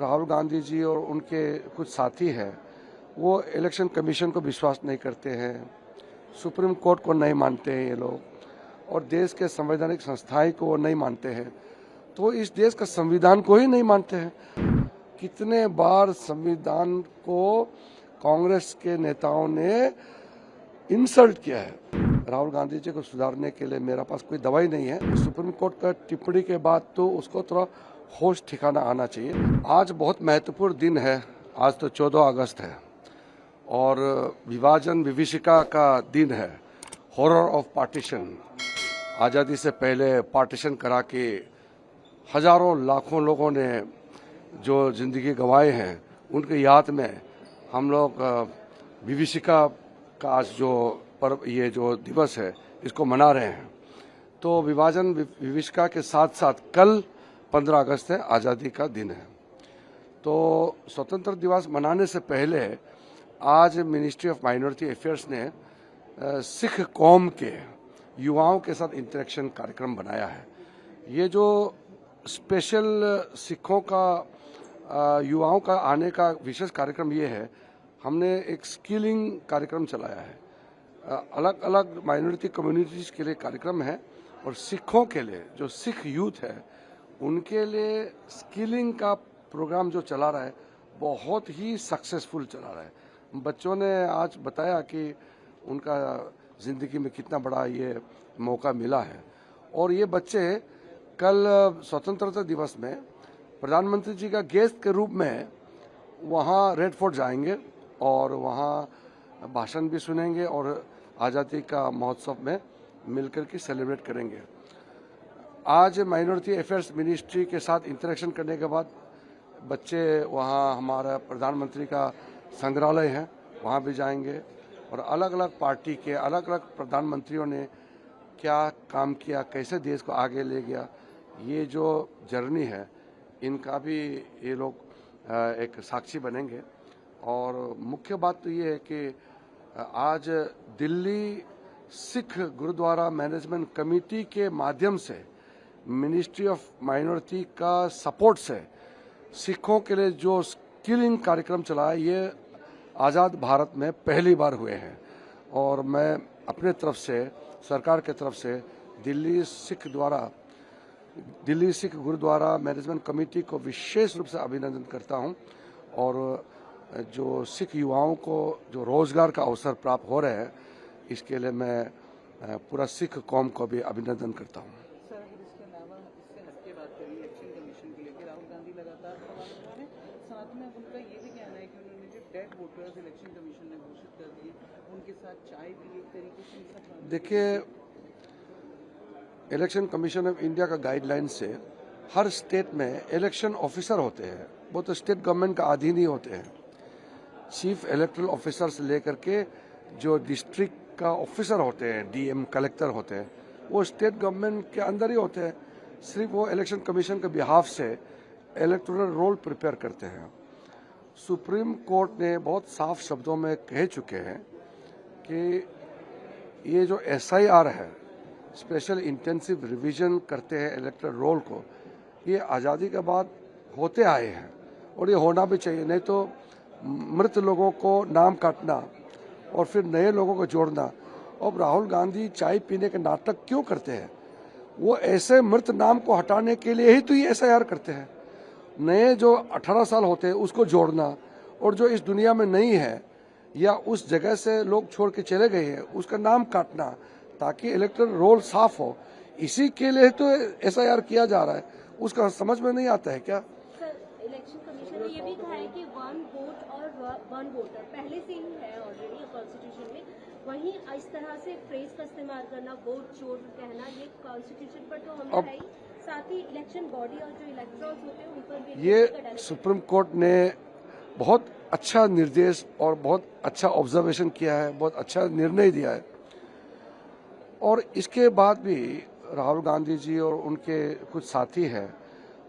राहुल गांधी जी और उनके कुछ साथी हैं वो इलेक्शन कमीशन को विश्वास नहीं करते हैं, सुप्रीम कोर्ट को नहीं मानते हैं ये लोग, और देश के संवैधानिक संस्थाएं को वो नहीं मानते हैं, तो इस देश का संविधान को ही नहीं मानते हैं। कितने बार संविधान को कांग्रेस के नेताओं ने इंसल्ट किया है। राहुल गांधी जी को सुधारने के लिए मेरा पास कोई दवाई नहीं है। सुप्रीम कोर्ट का टिप्पणी के बाद तो उसको थोड़ा होश ठिकाना आना चाहिए। आज बहुत महत्वपूर्ण दिन है, आज तो 14 अगस्त है और विभाजन विभीषिका का दिन है, हॉरर ऑफ पार्टीशन। आज़ादी से पहले पार्टीशन करा के हजारों लाखों लोगों ने जो जिंदगी गंवाए हैं, उनके याद में हम लोग विभीषिका का आज जो पर्व, ये जो दिवस है, इसको मना रहे हैं। तो विभाजन विभीषिका के साथ साथ कल 15 अगस्त है, आज़ादी का दिन है। तो स्वतंत्र दिवस मनाने से पहले आज मिनिस्ट्री ऑफ माइनॉरिटी अफेयर्स ने सिख कौम के युवाओं के साथ इंटरेक्शन कार्यक्रम बनाया है। ये जो स्पेशल सिखों का युवाओं का आने का विशेष कार्यक्रम ये है, हमने एक स्किलिंग कार्यक्रम चलाया है। अलग अलग माइनॉरिटी कम्युनिटीज़ के लिए कार्यक्रम है और सिखों के लिए, जो सिख यूथ है, उनके लिए स्किलिंग का प्रोग्राम जो चला रहा है बहुत ही सक्सेसफुल चला रहा है। बच्चों ने आज बताया कि उनका ज़िंदगी में कितना बड़ा ये मौका मिला है। और ये बच्चे कल स्वतंत्रता दिवस में प्रधानमंत्री जी का गेस्ट के रूप में वहाँ रेड फोर्ट जाएंगे और वहाँ भाषण भी सुनेंगे और आज़ादी का महोत्सव में मिलकर के सेलिब्रेट करेंगे। आज माइनॉरिटी अफेयर्स मिनिस्ट्री के साथ इंटरेक्शन करने के बाद बच्चे वहाँ हमारा प्रधानमंत्री का संग्रहालय है, वहाँ भी जाएंगे और अलग अलग पार्टी के अलग अलग प्रधानमंत्रियों ने क्या काम किया, कैसे देश को आगे ले गया, ये जो जर्नी है, इनका भी ये लोग एक साक्षी बनेंगे। और मुख्य बात तो ये है कि आज दिल्ली सिख गुरुद्वारा मैनेजमेंट कमेटी के माध्यम से मिनिस्ट्री ऑफ माइनॉरिटी का सपोर्ट से सिखों के लिए जो स्किलिंग कार्यक्रम चला है, ये आज़ाद भारत में पहली बार हुए हैं। और मैं अपने तरफ से, सरकार के तरफ से दिल्ली सिख गुरुद्वारा मैनेजमेंट कमेटी को विशेष रूप से अभिनंदन करता हूं। और जो सिख युवाओं को जो रोजगार का अवसर प्राप्त हो रहे हैं, इसके लिए मैं पूरा सिख कौम को भी अभिनंदन करता हूं। सर, अगर इसके अलावा इससे हटके बात करें इलेक्शन कमीशन के लेकर, राहुल गांधी लगातार सवाल उठा रहे हैं। साथ में अब उनका ये भी कहना है कि उन्होंने जो डेड वोटर्स इलेक्शन कमीशन ने घोषित कर दिए, उनके साथ चाय भी एक तरीके से। देखिए, इलेक्शन कमीशन ऑफ इंडिया का गाइडलाइन से हर स्टेट में इलेक्शन ऑफिसर होते हैं, वो तो स्टेट गवर्नमेंट का अधीन ही होते हैं। चीफ इलेक्टोरल ऑफिसर से लेकर के जो डिस्ट्रिक्ट का ऑफिसर होते हैं, डीएम कलेक्टर होते हैं, वो स्टेट गवर्नमेंट के अंदर ही होते हैं। सिर्फ वो इलेक्शन कमीशन के बिहाफ से इलेक्टोरल रोल प्रिपेयर करते हैं। सुप्रीम कोर्ट ने बहुत साफ शब्दों में कह चुके हैं कि ये जो SIR है, स्पेशल इंटेंसिव रिवीजन करते हैं इलेक्टोरल रोल को, ये आज़ादी के बाद होते आए हैं और ये होना भी चाहिए। नहीं तो मृत लोगों को नाम काटना और फिर नए लोगों को जोड़ना। और राहुल गांधी चाय पीने के नाटक क्यों करते हैं? वो ऐसे मृत नाम को हटाने के लिए ही तो ये SIR करते हैं। नए जो 18 साल होते हैं उसको जोड़ना, और जो इस दुनिया में नहीं है या उस जगह से लोग छोड़ के चले गए हैं उसका नाम काटना, ताकि इलेक्टोरल रोल साफ हो। इसी के लिए तो SIR किया जा रहा है। उसका समझ में नहीं आता है क्या? सर, इलेक्शन कमीशन ने ये भी कहा है कि वन वोट और वन वोटर पहले से ही है ऑलरेडी कॉन्स्टिट्यूशन में। वहीं इस तरह से फ्रेज का इस्तेमाल करना, वोट चोर कहना, ये कॉन्स्टिट्यूशन पर तो हमला है ही, साथ ही इलेक्शन बॉडी और जो इलेक्टोरल्स होते हैं उन पर भी। ये सुप्रीम कोर्ट ने बहुत अच्छा निर्देश और बहुत अच्छा ऑब्जर्वेशन किया है, बहुत अच्छा निर्णय दिया है। और इसके बाद भी राहुल गांधी जी और उनके कुछ साथी हैं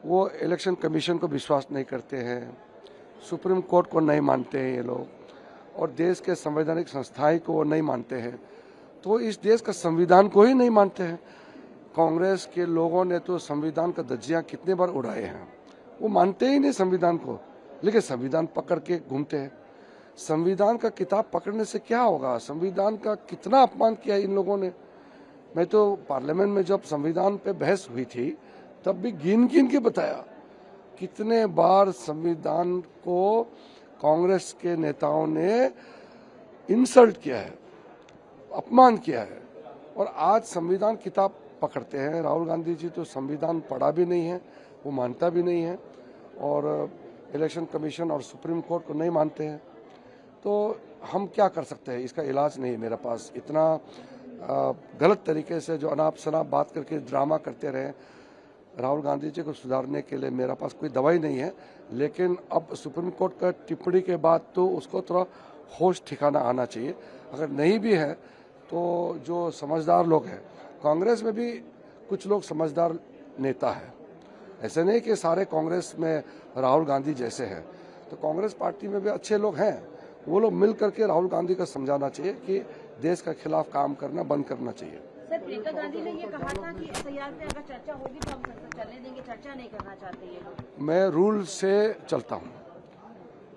वो इलेक्शन कमीशन को विश्वास नहीं करते हैं, सुप्रीम कोर्ट को नहीं मानते हैं ये लोग, और देश के संवैधानिक संस्थाएं को वो नहीं मानते हैं, तो इस देश का संविधान को ही नहीं मानते हैं। कांग्रेस के लोगों ने तो संविधान का धज्जियां कितने बार उड़ाए हैं, वो मानते ही नहीं संविधान को, लेकिन संविधान पकड़ के घूमते हैं। संविधान का किताब पकड़ने से क्या होगा? संविधान का कितना अपमान किया इन लोगों ने। मैं तो पार्लियामेंट में जब संविधान पे बहस हुई थी तब भी गिन गिन के बताया कितने बार संविधान को कांग्रेस के नेताओं ने इंसल्ट किया है, अपमान किया है। और आज संविधान किताब पकड़ते हैं। राहुल गांधी जी तो संविधान पढ़ा भी नहीं है, वो मानता भी नहीं है, और इलेक्शन कमीशन और सुप्रीम कोर्ट को नहीं मानते हैं। तो हम क्या कर सकते हैं? इसका इलाज नहीं है मेरे पास। इतना गलत तरीके से जो अनाप शनाप बात करके ड्रामा करते रहे, राहुल गांधी जी को सुधारने के लिए मेरे पास कोई दवाई नहीं है। लेकिन अब सुप्रीम कोर्ट का टिप्पणी के बाद तो उसको थोड़ा होश ठिकाना आना चाहिए। अगर नहीं भी है तो जो समझदार लोग हैं, कांग्रेस में भी कुछ लोग समझदार नेता है, ऐसे नहीं कि सारे कांग्रेस में राहुल गांधी जैसे हैं। तो कांग्रेस पार्टी में भी अच्छे लोग हैं, वो लोग मिल करके राहुल गांधी को समझाना चाहिए कि देश के खिलाफ काम करना बंद करना चाहिए। सर, प्रियंका गांधी ने ये कहा था कि एफआईआर पे अगर चर्चा होगी तो हम संसद चलने देंगे, चर्चा नहीं करना चाहते ये लोग। मैं रूल से चलता हूँ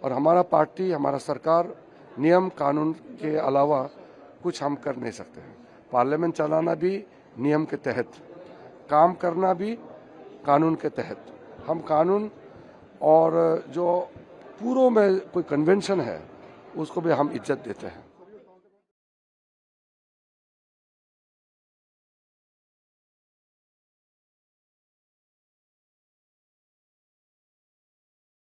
और हमारा पार्टी, हमारा सरकार नियम कानून के अलावा कुछ हम कर नहीं सकते हैं। पार्लियामेंट चलाना भी नियम के तहत, काम करना भी कानून के तहत। हम कानून और जो पूर्व में कोई कन्वेंशन है उसको भी हम इज्जत देते हैं।